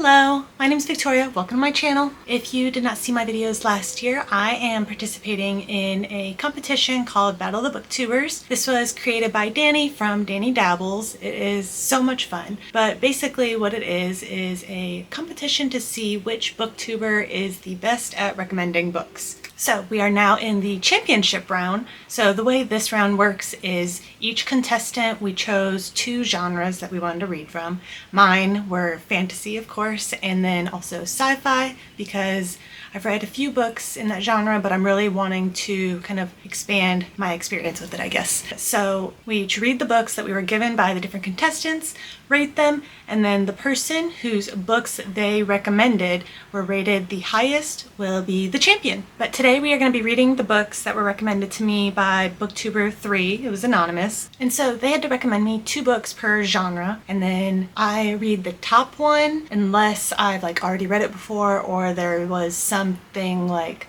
Hello, my name is Victoria. Welcome to my channel. If you did not see my videos last year, I am participating in a competition called Battle of the Booktubers. This was created by Danny from Danny Dabbles. It is so much fun, but basically what it is a competition to see which booktuber is the best at recommending books. So we are now in the championship round. So the way this round works is each contestant, we chose two genres that we wanted to read from. Mine were fantasy, of course, and then also sci-fi, because I've read a few books in that genre, but I'm really wanting to kind of expand my experience with it, I guess. So we each read the books that we were given by the different contestants, rate them, and then the person whose books they recommended were rated the highest will be the champion. But today we are going to be reading the books that were recommended to me by Booktuber 3. It was anonymous. And so they had to recommend me 2 books per genre, and then I read the top one unless I've already read it before or there was something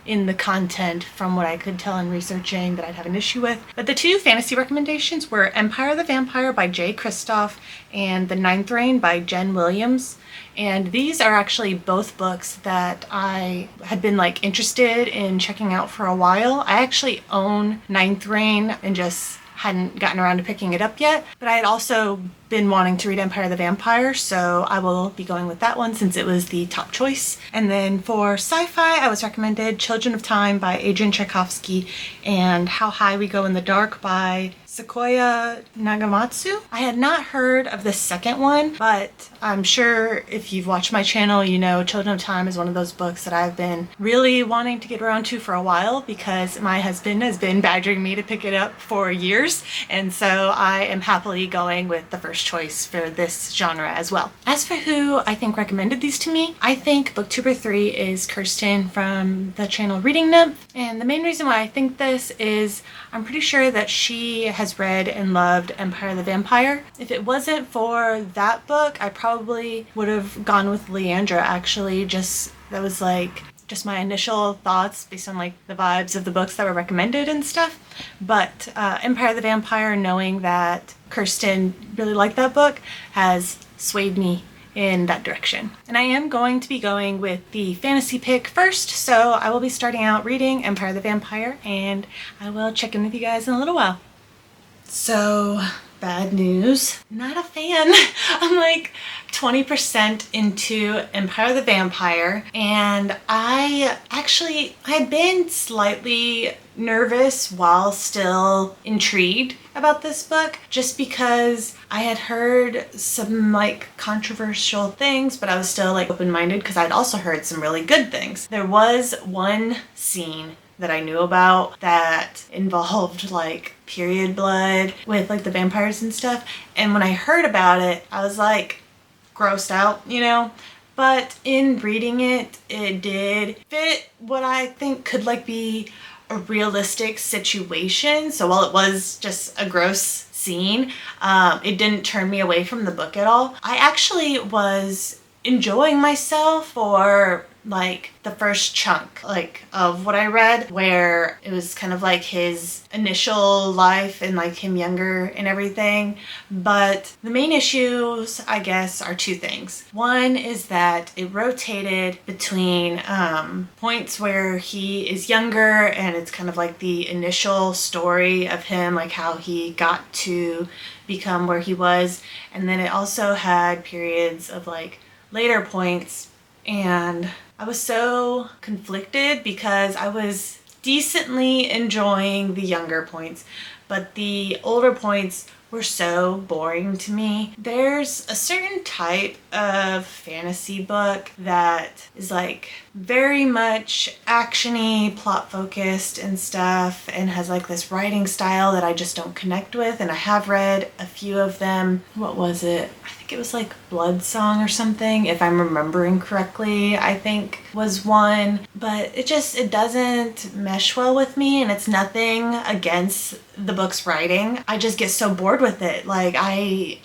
in the content from what I could tell in researching that I'd have an issue with. But the 2 fantasy recommendations were Empire the Vampire by Jay Kristoff and The Ninth Reign by Jen Williams. And these are actually both books that I had been interested in checking out for a while. I actually own Ninth Reign and just hadn't gotten around to picking it up yet, but I had also been wanting to read Empire the Vampire, so I will be going with that one since it was the top choice. And then for sci-fi, I was recommended Children of Time by Adrian Tchaikovsky and How High We Go in the Dark by Sequoia Nagamatsu. I had not heard of the second one, but I'm sure if you've watched my channel, you know Children of Time is one of those books that I've been really wanting to get around to for a while because my husband has been badgering me to pick it up for years, and so I am happily going with the first choice for this genre as well. As for who I think recommended these to me, I think Booktuber 3 is Kirsten from the channel Reading Nymph, and the main reason why I think this is I'm pretty sure that she has read and loved Empire the Vampire. If it wasn't for that book, I probably would have gone with Leandra, actually. That was just my initial thoughts based on the vibes of the books that were recommended and stuff. But Empire the Vampire, knowing that Kirsten really liked that book, has swayed me in that direction. And I am going to be going with the fantasy pick first, so I will be starting out reading Empire the Vampire, and I will check in with you guys in a little while. So, bad news. Not a fan. I'm 20% into Empire the Vampire, and I had been slightly nervous while still intrigued about this book just because I had heard some controversial things, but I was still open-minded because I'd also heard some really good things. There was one scene that I knew about that involved period blood with the vampires and stuff, and when I heard about it I was grossed out, but in reading it, it did fit what I think could be a realistic situation. So while it was just a gross scene, it didn't turn me away from the book at all. I actually was enjoying myself for the first chunk of what I read, where it was kind of his initial life and him younger and everything. But the main issues, I guess, are 2 things. One is that it rotated between points where he is younger and it's kind of the initial story of him, how he got to become where he was, and then it also had periods of later points, and I was so conflicted because I was decently enjoying the younger points, but the older points were so boring to me. There's a certain type of fantasy book that is very much action-y, plot focused and stuff, and has this writing style that I just don't connect with, and I have read a few of them. What was it? I think it was Blood Song or something, if I'm remembering correctly, I think was one, but it doesn't mesh well with me, and it's nothing against the book's writing. I just get so bored with it. I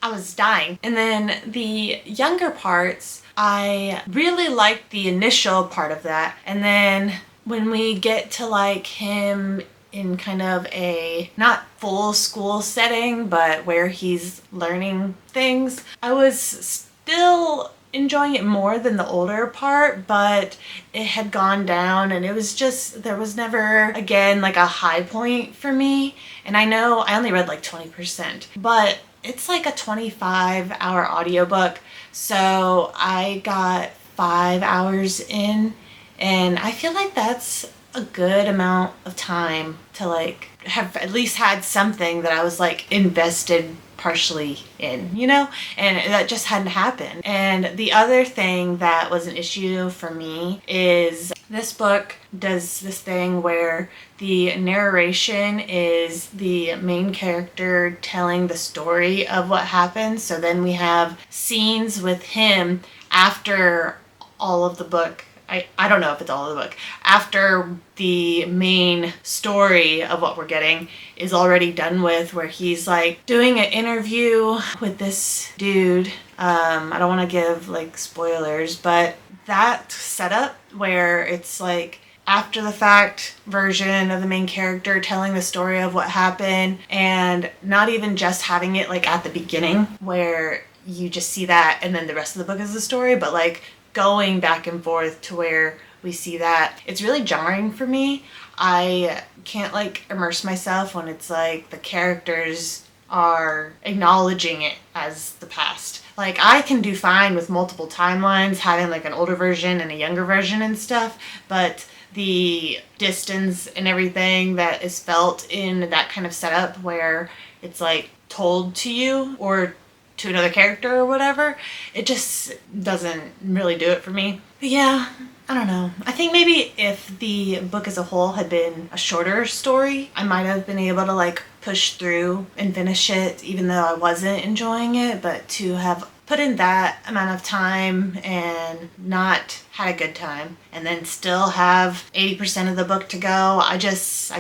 was dying. And then the younger parts, I really liked the initial part of that, and then when we get to him in kind of a not full school setting, but where he's learning things, I was still enjoying it more than the older part, but it had gone down and it was just, there was never again like a high point for me. And I know I only read like 20%, but it's like a 25-hour audiobook. So I got 5 hours in, and I feel like that's a good amount of time to like have at least had something that I was like invested partially in, you know, and that just hadn't happened. And the other thing that was an issue for me is this book does this thing where the narration is the main character telling the story of what happened. So then we have scenes with him after all of the book. I don't know if it's all of the book. After the main story of what we're getting is already done with, where he's like doing an interview with this dude. I don't want to give like spoilers, but that setup where it's like after the fact version of the main character telling the story of what happened, and not even just having it like at the beginning where you just see that and then the rest of the book is the story, but like going back and forth to where we see that. It's really jarring for me. I can't like immerse myself when it's like the characters are acknowledging it as the past. Like I can do fine with multiple timelines, having like an older version and a younger version and stuff, but the distance and everything that is felt in that kind of setup where it's like told to you or to another character or whatever, it just doesn't really do it for me. But yeah, I don't know. I think maybe if the book as a whole had been a shorter story, I might have been able to like push through and finish it even though I wasn't enjoying it. But to have put in that amount of time and not had a good time and then still have 80% of the book to go, I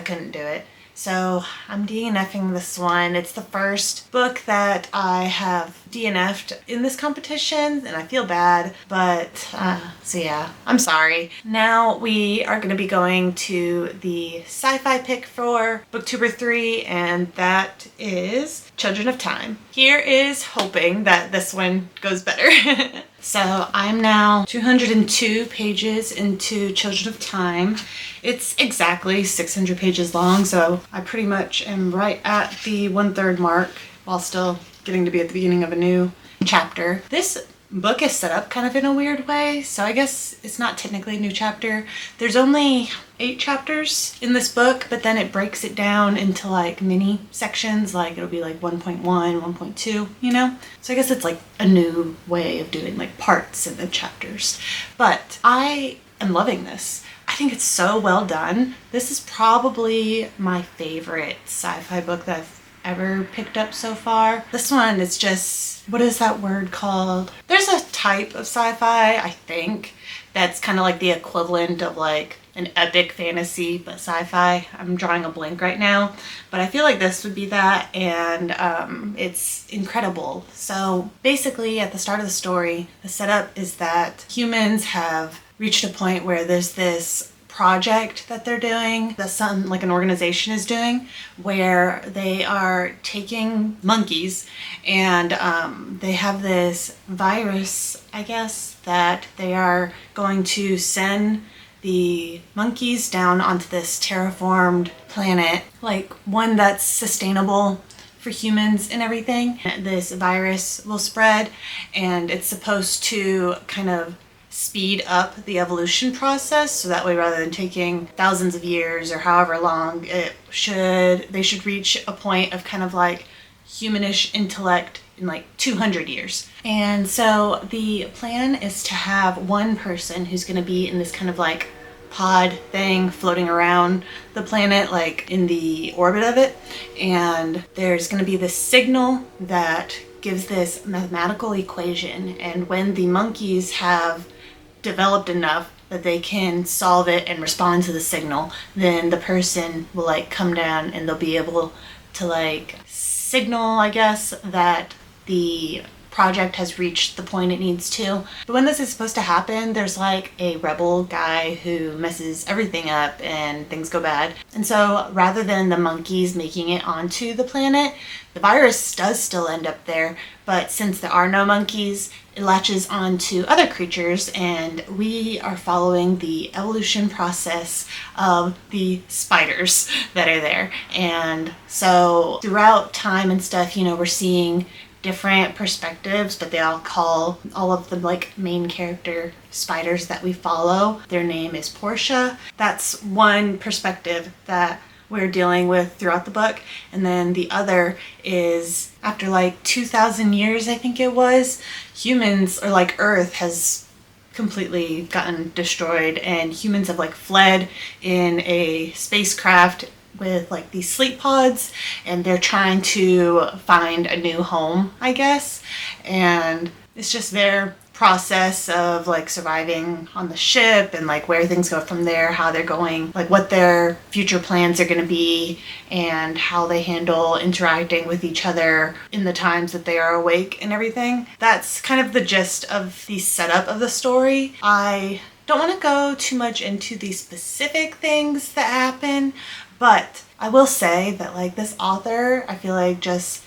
couldn't do it. So I'm DNFing this one. It's the first book that I have DNF'd in this competition and I feel bad, but so yeah, I'm sorry. Now we are going to be going to the sci-fi pick for Booktuber 3, and that is Children of Time. Here is hoping that this one goes better. So I'm now 202 pages into Children of Time. It's exactly 600 pages long, so I pretty much am right at the 1/3 mark while still getting to be at the beginning of a new chapter. This book is set up kind of in a weird way, so I guess it's not technically a new chapter. There's only 8 chapters in this book, but then it breaks it down into like mini sections, like it'll be like 1.1, 1.2, you know? So I guess it's like a new way of doing like parts in the chapters. But I am loving this. I think it's so well done. This is probably my favorite sci-fi book that I've ever picked up so far. This one is just, what is that word called? There's a type of sci-fi, I think, that's kind of like the equivalent of like an epic fantasy, but sci-fi. I'm drawing a blank right now, but I feel like this would be that, and it's incredible. So basically at the start of the story, the setup is that humans have reached a point where there's this project that they're doing, that some like an organization is doing, where they are taking monkeys and they have this virus, I guess, that they are going to send the monkeys down onto this terraformed planet, like one that's sustainable for humans and everything. This virus will spread, and it's supposed to kind of speed up the evolution process, so that way rather than taking thousands of years or however long they should reach a point of kind of like humanish intellect in like 200 years. And so the plan is to have one person who's going to be in this kind of like pod thing floating around the planet, like in the orbit of it, and there's going to be this signal that gives this mathematical equation, and when the monkeys have developed enough that they can solve it and respond to the signal, then the person will like come down and they'll be able to like signal, I guess, that the project has reached the point it needs to. But when this is supposed to happen, there's like a rebel guy who messes everything up and things go bad. And so rather than the monkeys making it onto the planet, the virus does still end up there, but since there are no monkeys, it latches onto other creatures, and we are following the evolution process of the spiders that are there. And so throughout time and stuff, you know, we're seeing different perspectives, but they all call all of the like main character spiders that we follow, their name is Portia. That's one perspective that we're dealing with throughout the book. And then the other is after like 2,000 years, I think it was, humans, or like Earth has completely gotten destroyed, and humans have like fled in a spacecraft with like these sleep pods, and they're trying to find a new home, I guess. And it's just their process of like surviving on the ship and like where things go from there, how they're going, like what their future plans are going to be, and how they handle interacting with each other in the times that they are awake and everything. That's kind of the gist of the setup of the story. I don't want to go too much into the specific things that happen, but I will say that like this author, I feel like just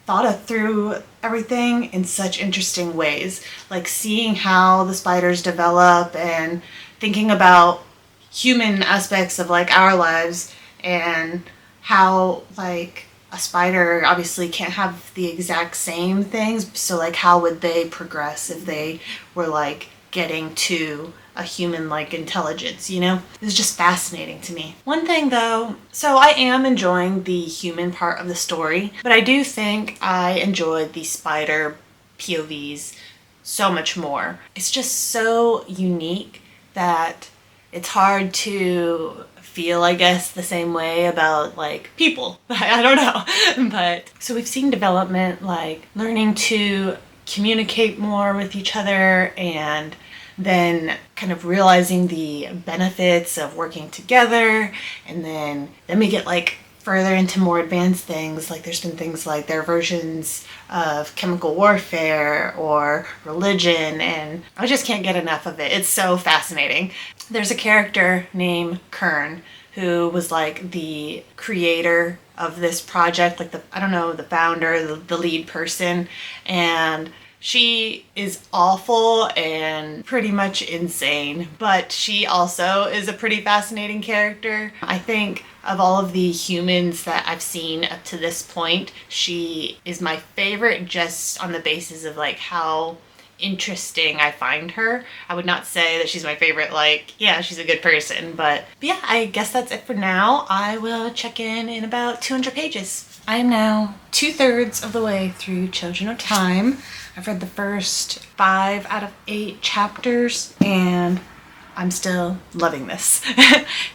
thought through everything in such interesting ways, like seeing how the spiders develop and thinking about human aspects of like our lives, and how like a spider obviously can't have the exact same things, so like how would they progress if they were like getting to a human-like intelligence, you know? It's just fascinating to me. One thing though, so I am enjoying the human part of the story, but I do think I enjoyed the spider POVs so much more. It's just so unique that it's hard to feel, I guess, the same way about like people. I don't know. But so we've seen development like learning to communicate more with each other, and then kind of realizing the benefits of working together, and then we get like further into more advanced things. Like there's been things like their versions of chemical warfare or religion, and I just can't get enough of it. It's so fascinating. There's a character named Kern who was like the creator of this project, like the, I don't know, the founder, the lead person, and she is awful and pretty much insane, but she also is a pretty fascinating character. I think of all of the humans that I've seen up to this point, she is my favorite just on the basis of like how interesting I find her. I would not say that she's my favorite, like, yeah, she's a good person, but yeah, I guess that's it for now. I will check in about 200 pages. I am now 2/3 of the way through Children of Time. I've read the first 5 out of 8 chapters, and I'm still loving this.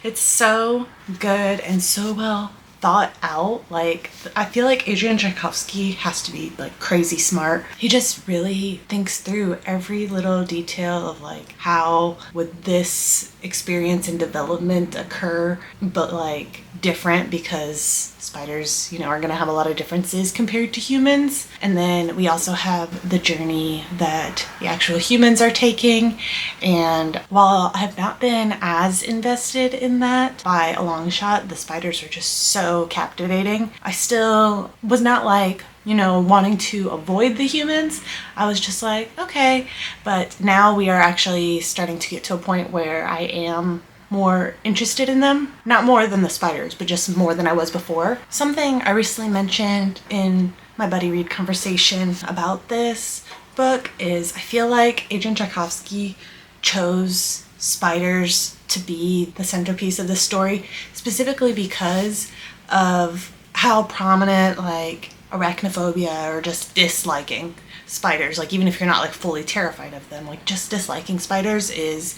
It's so good and so well thought out. Like, I feel like Adrian Tchaikovsky has to be like crazy smart. He just really thinks through every little detail of like how would this experience and development occur, but like different because spiders, you know, are gonna have a lot of differences compared to humans. And then we also have the journey that the actual humans are taking. And while I have not been as invested in that by a long shot, the spiders are just so captivating. I still was not like, you know, wanting to avoid the humans. I was just like, okay. But now we are actually starting to get to a point where I am more interested in them. Not more than the spiders, but just more than I was before. Something I recently mentioned in my buddy read conversation about this book is I feel like Adrian Tchaikovsky chose spiders to be the centerpiece of the story, specifically because of how prominent like arachnophobia or just disliking spiders, like even if you're not like fully terrified of them, like just disliking spiders is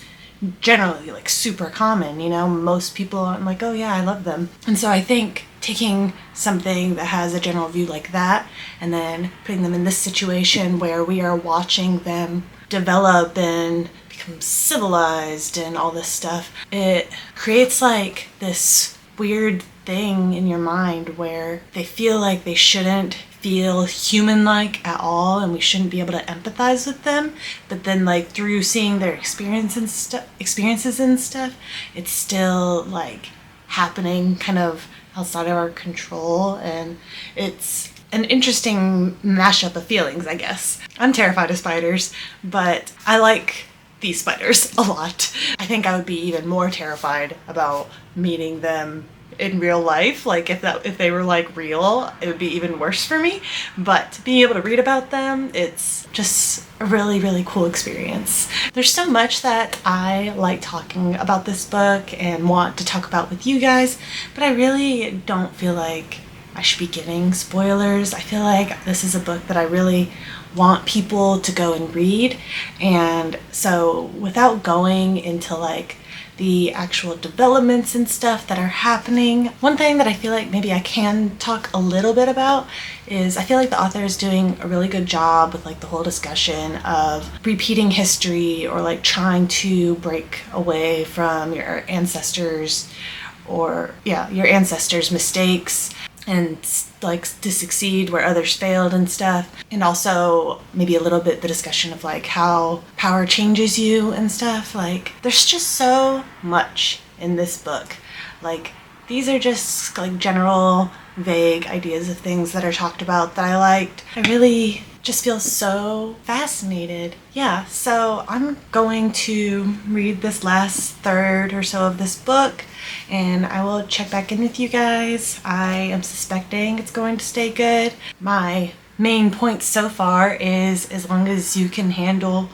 generally like super common, you know. Most people aren't like, oh yeah, I love them. And so I think taking something that has a general view like that and then putting them in this situation where we are watching them develop and become civilized and all this stuff, it creates like this weird thing in your mind where they feel like they shouldn't feel human-like at all, and we shouldn't be able to empathize with them, but then like through seeing their experiences and stuff, it's still like happening kind of outside of our control, and it's an interesting mashup of feelings, I guess. I'm terrified of spiders, but I like these spiders a lot. I think I would be even more terrified about meeting them in real life. Like if they were like real, it would be even worse for me. But being able to read about them, it's just a really, really cool experience. There's so much that I like talking about this book and want to talk about with you guys, but I really don't feel like I should be giving spoilers. I feel like this is a book that I really want people to go and read, and so without going into like the actual developments and stuff that are happening, one thing that I feel like maybe I can talk a little bit about is I feel like the author is doing a really good job with like the whole discussion of repeating history, or like trying to break away from your ancestors, or your ancestors' mistakes, and like to succeed where others failed and stuff. And also maybe a little bit the discussion of like how power changes you and stuff. Like there's just so much in this book. Like these are just like general vague ideas of things that are talked about that I liked. I really just feel so fascinated. Yeah, so I'm going to read this last third or so of this book, and I will check back in with you guys. I am suspecting it's going to stay good. My main point so far is, as long as you can handle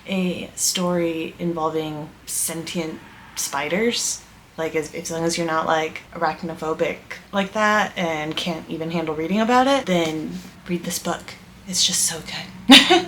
a story involving sentient spiders, like as long as you're not like arachnophobic like that and can't even handle reading about it, then read this book. It's just so good.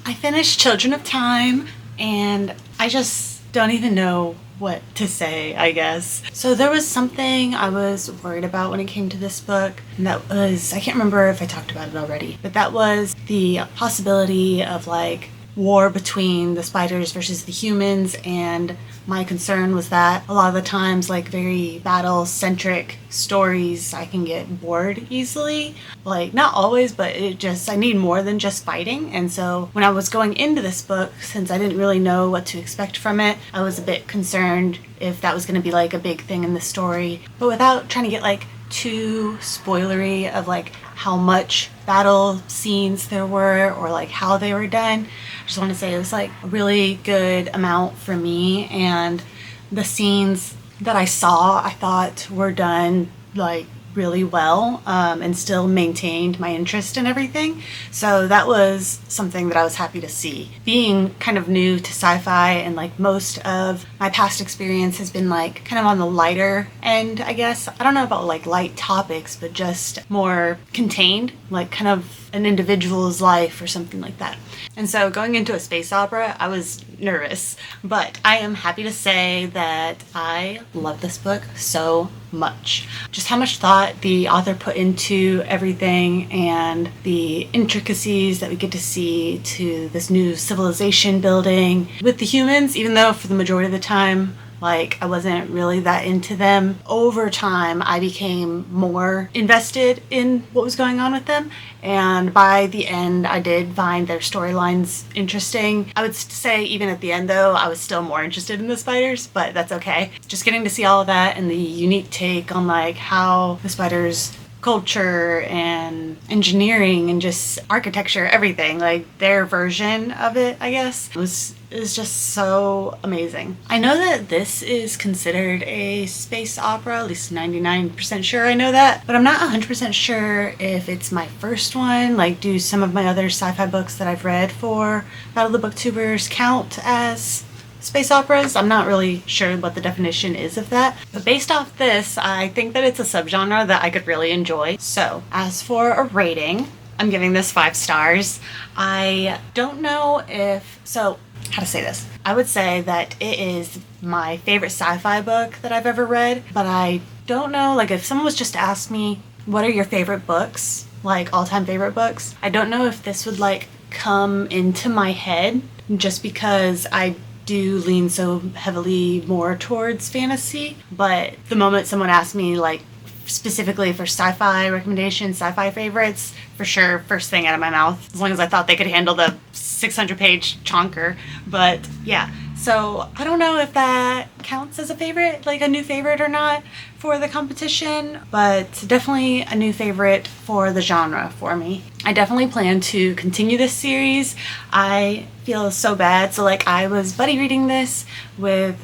I finished Children of Time, and I just don't even know what to say, I guess. So there was something I was worried about when it came to this book, and that was, I can't remember if I talked about it already, but that was the possibility of like war between the spiders versus the humans. And my concern was that a lot of the times, like very battle-centric stories, I can get bored easily. Like not always, but I need more than just fighting. And so when I was going into this book, since I didn't really know what to expect from it, I was a bit concerned if that was going to be like a big thing in the story. But without trying to get like too spoilery of like how much battle scenes there were or like how they were done, I just want to say it was like a really good amount for me, and the scenes that I saw I thought were done like really well, and still maintained my interest in everything. So that was something that I was happy to see. Being kind of new to sci-fi, and like most of my past experience has been like kind of on the lighter end, I guess. I don't know about like light topics, but just more contained, like kind of an individual's life or something like that. And so going into a space opera, I was nervous, but I am happy to say that I love this book so much. Just how much thought the author put into everything, and the intricacies that we get to see to this new civilization building with the humans, even though for the majority of the time like I wasn't really that into them. Over time I became more invested in what was going on with them, and by the end I did find their storylines interesting. I would say even at the end though, I was still more interested in the spiders, but that's okay. Just getting to see all of that and the unique take on like how the spiders culture and engineering and just architecture, everything, like their version of it, I guess, is just so amazing. I know that this is considered a space opera, at least 99% sure I know that, but I'm not 100% sure if it's my first one. Like, do some of my other sci-fi books that I've read for Battle of the Booktubers count as space operas? I'm not really sure what the definition is of that, but based off this, I think that it's a subgenre that I could really enjoy. So as for a rating, I'm giving this 5 stars. I don't know how to say this. I would say that it is my favorite sci-fi book that I've ever read, but I don't know, like if someone was just to ask me, what are your favorite books, like all-time favorite books, I don't know if this would like come into my head, just because I do lean so heavily more towards fantasy. But the moment someone asks me like specifically for sci-fi recommendations, sci-fi favorites, for sure, first thing out of my mouth, as long as I thought they could handle the 600-page chonker. But yeah, so I don't know if that counts as a favorite, like a new favorite or not for the competition, but definitely a new favorite for the genre for me. I definitely plan to continue this series. I feel so bad. So like I was buddy reading this with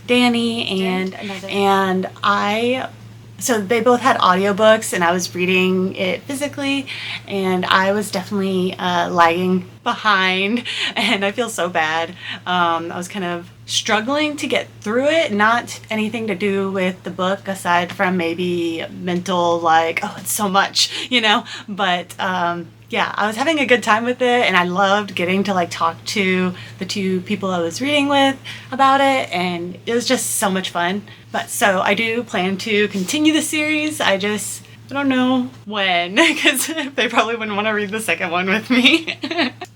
Danny and so they both had audiobooks and I was reading it physically, and I was definitely lagging behind, and I feel so bad. I was kind of struggling to get through it, not anything to do with the book aside from maybe mental, like, oh, it's so much, you know, but yeah, I was having a good time with it, and I loved getting to like talk to the two people I was reading with about it, and it was just so much fun. But so I do plan to continue the series. I don't know when, because they probably wouldn't want to read the second one with me.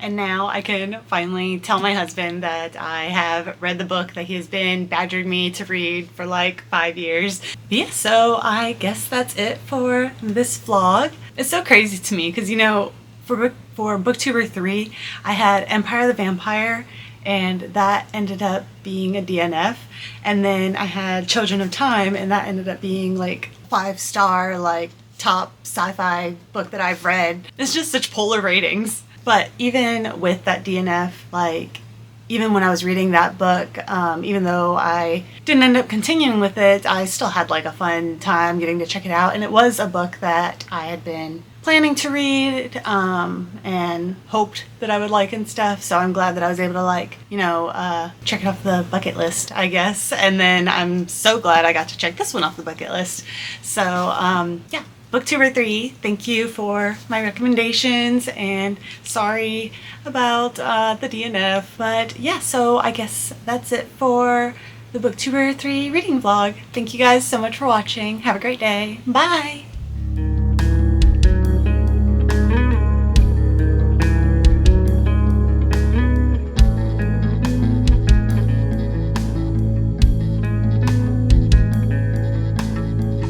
And now I can finally tell my husband that I have read the book that he has been badgering me to read for like 5 years. But yeah, so I guess that's it for this vlog. It's so crazy to me because, you know, for Booktuber 3, I had Empire of the Vampire, and that ended up being a DNF. And then I had Children of Time, and that ended up being like 5-star, like top sci-fi book that I've read. It's just such polar ratings. But even with that DNF, like even when I was reading that book, even though I didn't end up continuing with it, I still had like a fun time getting to check it out. And it was a book that I had been planning to read and hoped that I would like and stuff. So I'm glad that I was able to like, you know, check it off the bucket list, I guess. And then I'm so glad I got to check this one off the bucket list. So yeah. Booktuber 3, thank you for my recommendations, and sorry about the DNF, but yeah, so I guess that's it for the Booktuber 3 reading vlog. Thank you guys so much for watching. Have a great day. Bye!